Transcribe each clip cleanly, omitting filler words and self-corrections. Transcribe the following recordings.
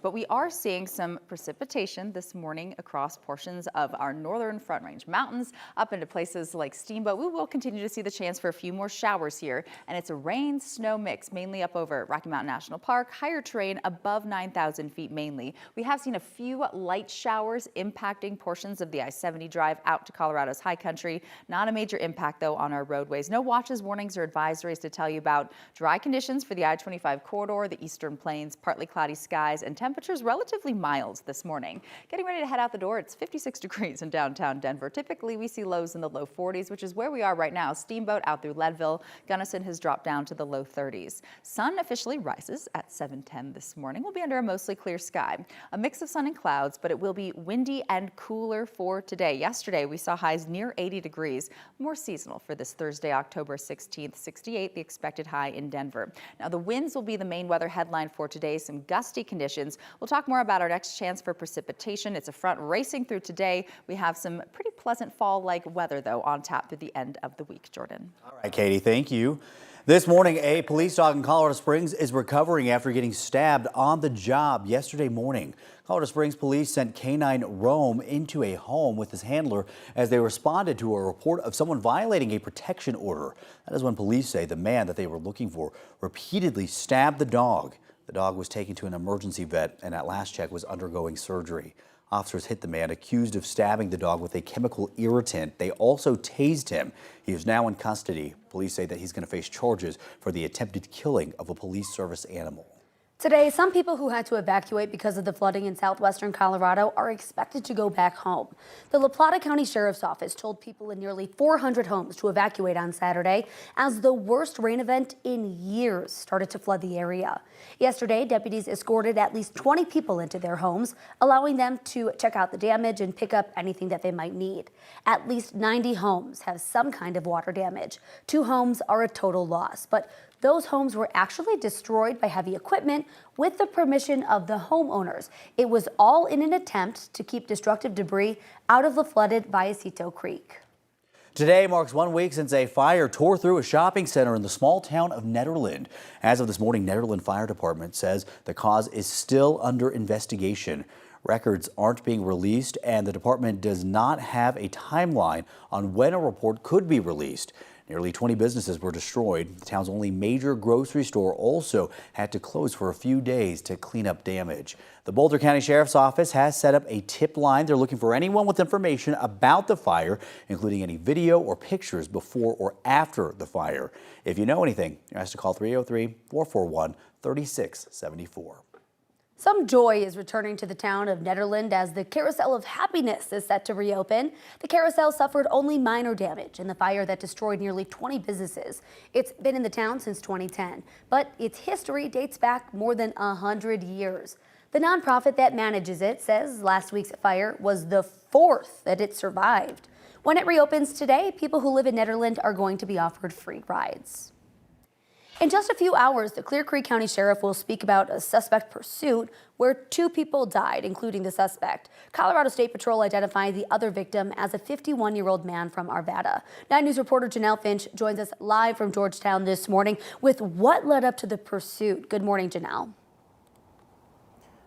But we are seeing some precipitation this morning across portions of our northern Front Range mountains up into places like Steamboat. We will continue to see the chance for a few more showers here, and it's a rain-snow mix mainly up over Rocky Mountain National Park, higher terrain above 9,000 feet mainly. We have seen a few light showers impacting portions of the I-70 drive out to Colorado's high country. Not a major impact though on our roadways. No watches, warnings, or advisories to tell you about. Dry conditions for the I-25 corridor, the eastern plains, partly cloudy skies, and temperatures relatively mild this morning. Getting ready to head out the door, it's 56 degrees in downtown Denver. Typically, we see lows in the low 40s, which is where we are right now. Steamboat out through Leadville. Gunnison has dropped down to the low 30s. Sun officially rises at 7:10 this morning. We'll be under a mostly clear sky. A mix of sun and clouds, but it will be windy and cooler for today. Yesterday, we saw highs near 80 degrees. More seasonal for this Thursday, October 16th, 68, the expected high in Denver. Now, the winds will be the main weather headline for today. Some gusty conditions. We'll talk more about our next chance for precipitation. It's a front racing through today. We have some pretty pleasant fall-like weather, though, on tap through the end of the week. Jordan. All right, Katie, thank you. This morning, a police dog in Colorado Springs is recovering after getting stabbed on the job yesterday morning. Colorado Springs police sent Canine Rome into a home with his handler as they responded to a report of someone violating a protection order. That is when police say the man that they were looking for repeatedly stabbed the dog. The dog was taken to an emergency vet and at last check was undergoing surgery. Officers hit the man accused of stabbing the dog with a chemical irritant. They also tased him. He is now in custody. Police say that he's going to face charges for the attempted killing of a police service animal. Today, some people who had to evacuate because of the flooding in southwestern Colorado are expected to go back home. The La Plata County Sheriff's Office told people in nearly 400 homes to evacuate on Saturday as the worst rain event in years started to flood the area. Yesterday, deputies escorted at least 20 people into their homes, allowing them to check out the damage and pick up anything that they might need. At least 90 homes have some kind of water damage. 2 homes are a total loss, but those homes were actually destroyed by heavy equipment with the permission of the homeowners. It was all in an attempt to keep destructive debris out of the flooded Vallecito Creek. Today marks 1 week since a fire tore through a shopping center in the small town of Netherland. As of this morning, Netherland Fire Department says the cause is still under investigation. Records aren't being released, and the department does not have a timeline on when a report could be released. Nearly 20 businesses were destroyed. The town's only major grocery store also had to close for a few days to clean up damage. The Boulder County Sheriff's Office has set up a tip line. They're looking for anyone with information about the fire, including any video or pictures before or after the fire. If you know anything, you're asked to call 303-441-3674. Some joy is returning to the town of Netherland as the Carousel of Happiness is set to reopen. The carousel suffered only minor damage in the fire that destroyed nearly 20 businesses. It's been in the town since 2010, but its history dates back more than 100 years. The nonprofit that manages it says last week's fire was the 4th that it survived. When it reopens today, people who live in Netherland are going to be offered free rides. In just a few hours, the Clear Creek County Sheriff will speak about a suspect pursuit where 2 people died, including the suspect. Colorado State Patrol identified the other victim as a 51-year-old man from Arvada. 9 News reporter Janelle Finch joins us live from Georgetown this morning with what led up to the pursuit. Good morning, Janelle.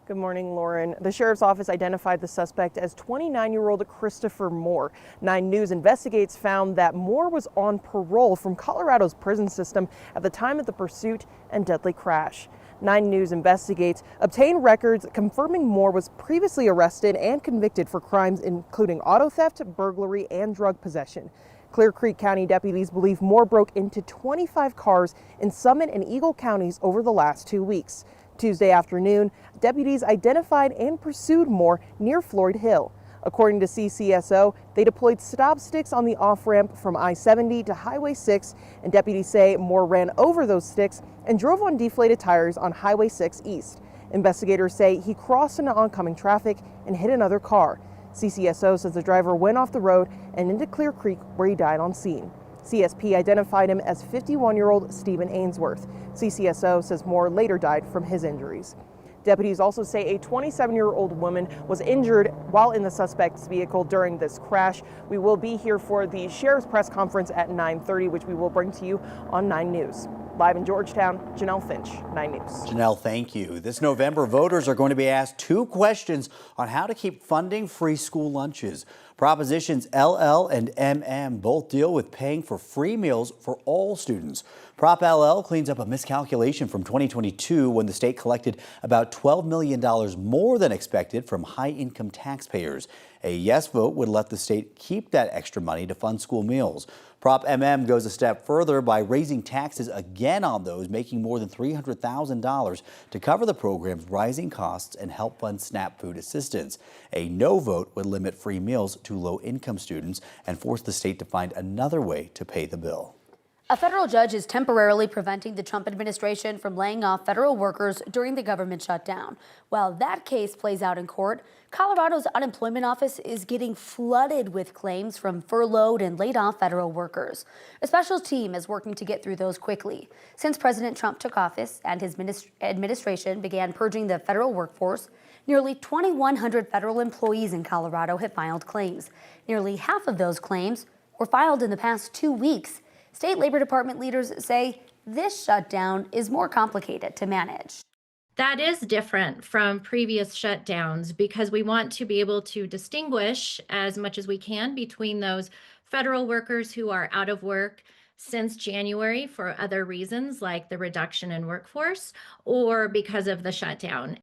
Good morning, Lauren. The sheriff's office identified the suspect as 29-year-old Christopher Moore. 9 News investigates found that Moore was on parole from Colorado's prison system at the time of the pursuit and deadly crash. 9 News investigates obtained records confirming Moore was previously arrested and convicted for crimes including auto theft, burglary, and drug possession. Clear Creek County deputies believe Moore broke into 25 cars in Summit and Eagle counties over the last 2 weeks. Tuesday afternoon, deputies identified and pursued Moore near Floyd Hill. According to CCSO, they deployed stop sticks on the off-ramp from I-70 to Highway 6, and deputies say Moore ran over those sticks and drove on deflated tires on Highway 6 East. Investigators say he crossed into oncoming traffic and hit another car. CCSO says the driver went off the road and into Clear Creek, where he died on scene. CSP identified him as 51-year-old Stephen Ainsworth. CCSO says Moore later died from his injuries. Deputies also say a 27-year-old woman was injured while in the suspect's vehicle during this crash. We will be here for the sheriff's press conference at 9:30, which we will bring to you on 9 News. Live in Georgetown, Janelle Finch, 9 News. Janelle, thank you. This November, voters are going to be asked 2 questions on how to keep funding free school lunches. Propositions LL and MM both deal with paying for free meals for all students. Prop LL cleans up a miscalculation from 2022 when the state collected about $12 million more than expected from high-income taxpayers. A yes vote would let the state keep that extra money to fund school meals. Prop MM goes a step further by raising taxes again on those making more than $300,000 to cover the program's rising costs and help fund SNAP food assistance. A no vote would limit free meals to low-income students and force the state to find another way to pay the bill. A federal judge is temporarily preventing the Trump administration from laying off federal workers during the government shutdown. While that case plays out in court, Colorado's unemployment office is getting flooded with claims from furloughed and laid off federal workers. A special team is working to get through those quickly. Since President Trump took office and his administration began purging the federal workforce, nearly 2,100 federal employees in Colorado have filed claims. Nearly half of those claims were filed in the past 2 weeks. State Labor Department leaders say this shutdown is more complicated to manage. That is different from previous shutdowns because we want to be able to distinguish as much as we can between those federal workers who are out of work since January for other reasons like the reduction in workforce or because of the shutdown.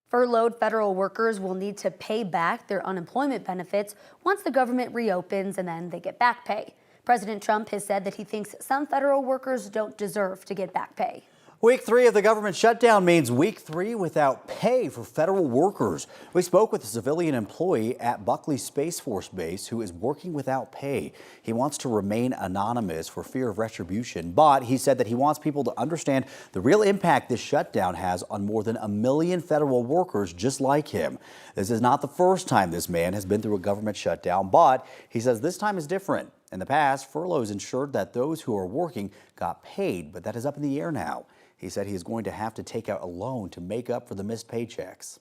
Furloughed federal workers will need to pay back their unemployment benefits once the government reopens and then they get back pay. President Trump has said that he thinks some federal workers don't deserve to get back pay. Week 3 of the government shutdown means week 3 without pay for federal workers. We spoke with a civilian employee at Buckley Space Force Base who is working without pay. He wants to remain anonymous for fear of retribution, but he said that he wants people to understand the real impact this shutdown has on more than 1 million federal workers just like him. This is not the first time this man has been through a government shutdown, but he says this time is different. In the past, furloughs ensured that those who are working got paid, but that is up in the air now. He said he is going to have to take out a loan to make up for the missed paychecks.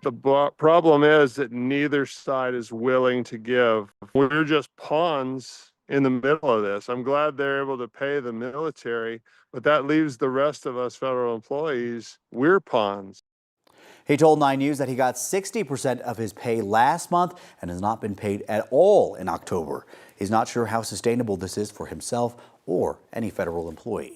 The problem is that neither side is willing to give. We're just pawns in the middle of this. I'm glad they're able to pay the military, but that leaves the rest of us federal employees, we're pawns. He told 9 News that he got 60% of his pay last month and has not been paid at all in October. He's not sure how sustainable this is for himself or any federal employee.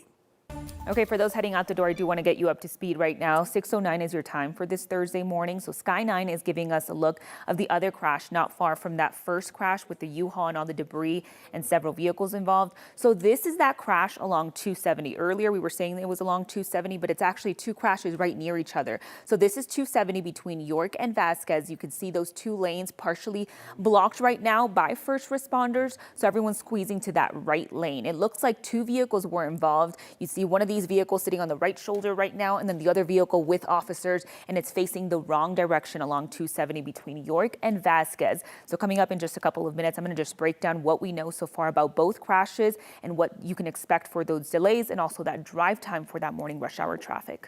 Okay, for those heading out the door, I do want to get you up to speed right now. 6:09 is your time for this Thursday morning. So Sky 9 is giving us a look of the other crash not far from that first crash with the U-Haul and all the debris and several vehicles involved. So this is that crash along 270. Earlier we were saying it was along 270, but it's actually 2 crashes right near each other. So this is 270 between York and Vasquez. You can see those 2 lanes partially blocked right now by first responders. So everyone's squeezing to that right lane. It looks like 2 vehicles were involved. You see one of these vehicles sitting on the right shoulder right now, and then the other vehicle with officers, and it's facing the wrong direction along 270 between York and Vasquez. So coming up in just a couple of minutes, I'm going to just break down what we know so far about both crashes and what you can expect for those delays and also that drive time for that morning rush hour traffic.